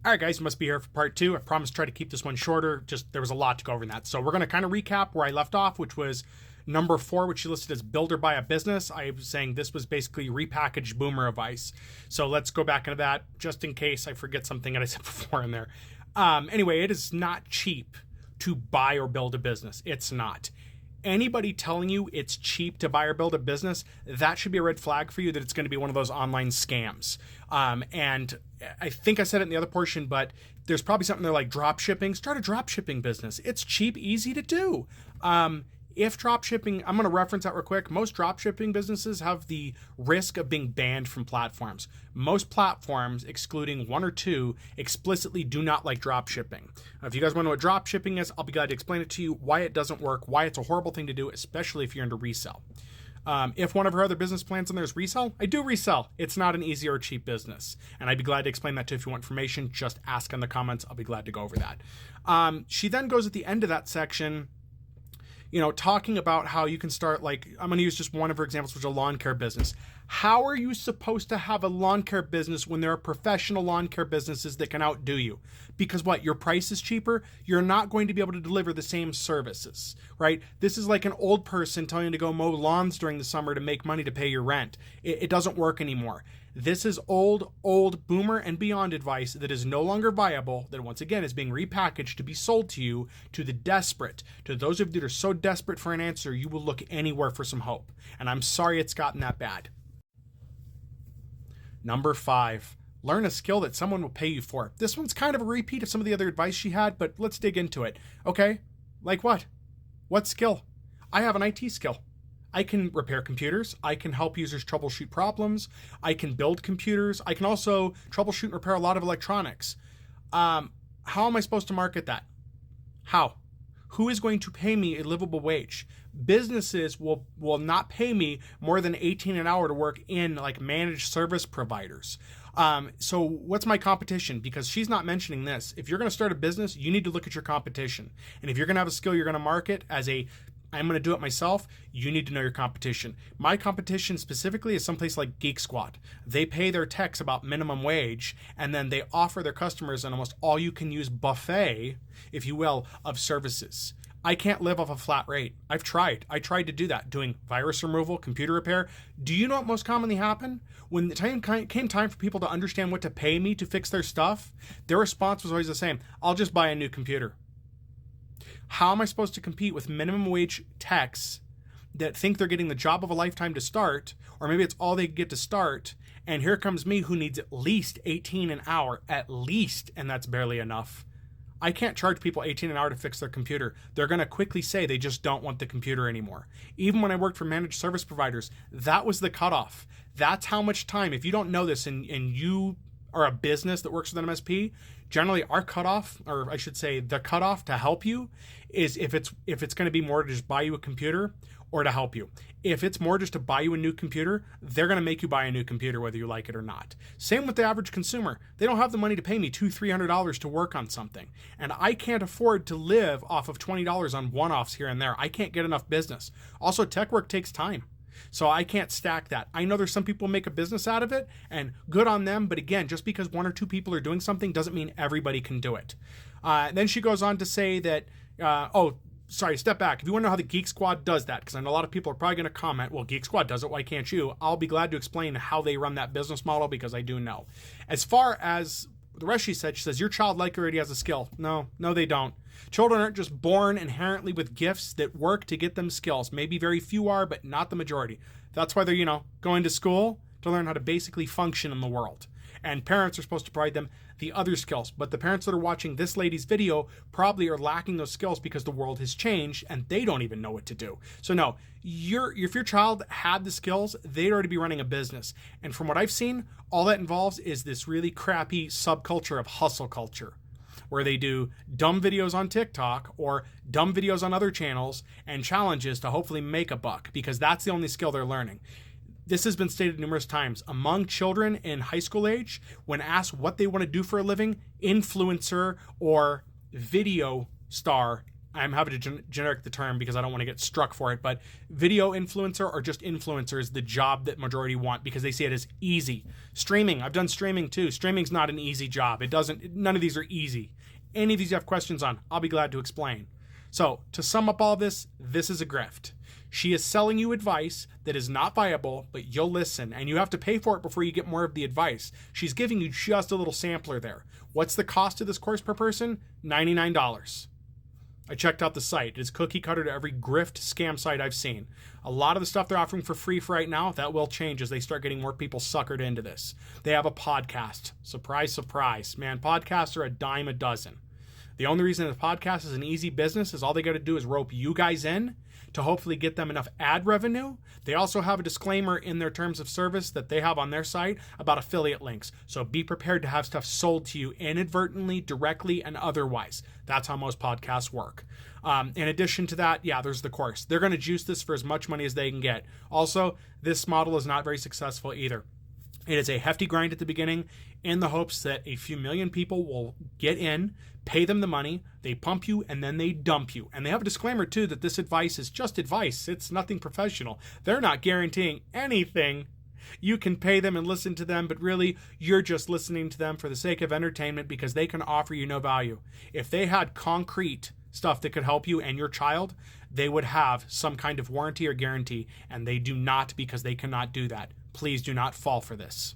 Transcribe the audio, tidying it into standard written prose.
All right, guys, you must be here for part two. I promise to try to keep this one shorter. Just there was a lot to go over in that. So we're going to kind of recap where I left off, which was number 4, which you listed as build or buy a business. I was saying this was basically repackaged boomer advice. So let's go back into that just in case I forget something that I said before in there. Anyway, it is not cheap to buy or build a business. It's not. Anybody telling you it's cheap to buy or build a business, that should be a red flag for you that it's going to be one of those online scams. And I think I said it in the other portion, but there's probably something there like drop shipping. Start a drop shipping business. It's cheap, easy to do. If drop shipping, I'm going to reference that real quick. Most drop shipping businesses have the risk of being banned from platforms. Most platforms, excluding 1 or 2, explicitly do not like drop shipping. If you guys want to know what drop shipping is, I'll be glad to explain it to you, why it doesn't work, why it's a horrible thing to do, especially if you're into resell. If one of her other business plans in there is resell, I do resell. It's not an easy or cheap business. And I'd be glad to explain that to you. If you want information, just ask in the comments. I'll be glad to go over that. She then goes at the end of that section, talking about how you can start, like, I'm going to use just one of her examples, which is a lawn care business. How are you supposed to have a lawn care business when there are professional lawn care businesses that can outdo you? Because what? Your price is cheaper? You're not going to be able to deliver the same services, right? This is like an old person telling you to go mow lawns during the summer to make money to pay your rent. It doesn't work anymore. This is old boomer and beyond advice that is no longer viable, that once again is being repackaged to be sold to you, to the desperate, to those of you that are so desperate for an answer, you will look anywhere for some hope. And I'm sorry it's gotten that bad. Number 5, learn a skill that someone will pay you for. This one's kind of a repeat of some of the other advice she had, but let's dig into it. Okay, like what? What skill? I have an IT skill. I can repair computers. I can help users troubleshoot problems. I can build computers. I can also troubleshoot and repair a lot of electronics. How am I supposed to market that? How? Who is going to pay me a livable wage? Businesses will not pay me more than $18 an hour to work in like managed service providers. So what's my competition? Because she's not mentioning this. If you're going to start a business, you need to look at your competition. And if you're going to have a skill you're going to market as I'm going to do it myself, you need to know your competition. My competition specifically is someplace like Geek Squad. They pay their techs about minimum wage, and then they offer their customers an almost all-you-can-use buffet, if you will, of services. I can't live off a flat rate. I've tried. I tried to do that, doing virus removal, computer repair. Do you know what most commonly happened? When the time came time for people to understand what to pay me to fix their stuff, their response was always the same. I'll just buy a new computer. How am I supposed to compete with minimum wage techs that think they're getting the job of a lifetime to start, or maybe it's all they get to start, and here comes me who needs at least 18 an hour, at least, and that's barely enough. I can't charge people 18 an hour to fix their computer. They're going to quickly say they just don't want the computer anymore. Even when I worked for managed service providers, that was the cutoff. That's how much time, if you don't know this and you are a business that works with an MSP, generally our cutoff, or I should say the cutoff to help you, is if it's going to be more to just buy you a computer or to help you. If it's more just to buy you a new computer, they're going to make you buy a new computer whether you like it or not. Same with the average consumer. They don't have the money to pay me $200-$300 to work on something. And I can't afford to live off of $20 on one-offs here and there. I can't get enough business. Also, tech work takes time. So I can't stack that. I know there's some people make a business out of it, and good on them. But again, just because 1 or 2 people are doing something doesn't mean everybody can do it. Then she goes on to say that, step back. If you want to know how the Geek Squad does that, because I know a lot of people are probably going to comment, well, Geek Squad does it, why can't you? I'll be glad to explain how they run that business model, because I do know. As far as the rest she says, your child likely already has a skill. No, they don't. Children aren't just born inherently with gifts that work to get them skills. Maybe very few are, but not the majority. That's why they're, going to school to learn how to basically function in the world. And parents are supposed to provide them the other skills. But the parents that are watching this lady's video probably are lacking those skills because the world has changed and they don't even know what to do. So no, if your child had the skills, they'd already be running a business. And from what I've seen, all that involves is this really crappy subculture of hustle culture, where they do dumb videos on TikTok or dumb videos on other channels and challenges to hopefully make a buck, because that's the only skill they're learning. This has been stated numerous times. Among children in high school age, when asked what they want to do for a living, influencer or video star I'm having to generic the term because I don't want to get struck for it, but video influencer or just influencer is the job that majority want because they see it as easy. Streaming, I've done streaming too. Streaming's not an easy job. None of these are easy. Any of these you have questions on, I'll be glad to explain. So to sum up all this is a grift. She is selling you advice that is not viable, but you'll listen, and you have to pay for it before you get more of the advice. She's giving you just a little sampler there. What's the cost of this course per person? $99. I checked out the site. It is cookie cutter to every grift scam site I've seen. A lot of the stuff they're offering for free for right now, that will change as they start getting more people suckered into this. They have a podcast. Surprise, surprise. Man, podcasts are a dime a dozen. The only reason a podcast is an easy business is all they got to do is rope you guys in to hopefully get them enough ad revenue. They also have a disclaimer in their terms of service that they have on their site about affiliate links. So be prepared to have stuff sold to you inadvertently, directly, and otherwise. That's how most podcasts work. In addition to that, yeah, there's the course. They're going to juice this for as much money as they can get. Also, this model is not very successful either. It is a hefty grind at the beginning in the hopes that a few million people will get in, pay them the money, they pump you, and then they dump you. And they have a disclaimer, too, that this advice is just advice. It's nothing professional. They're not guaranteeing anything. You can pay them and listen to them, but really, you're just listening to them for the sake of entertainment because they can offer you no value. If they had concrete stuff that could help you and your child, they would have some kind of warranty or guarantee, and they do not because they cannot do that. Please do not fall for this.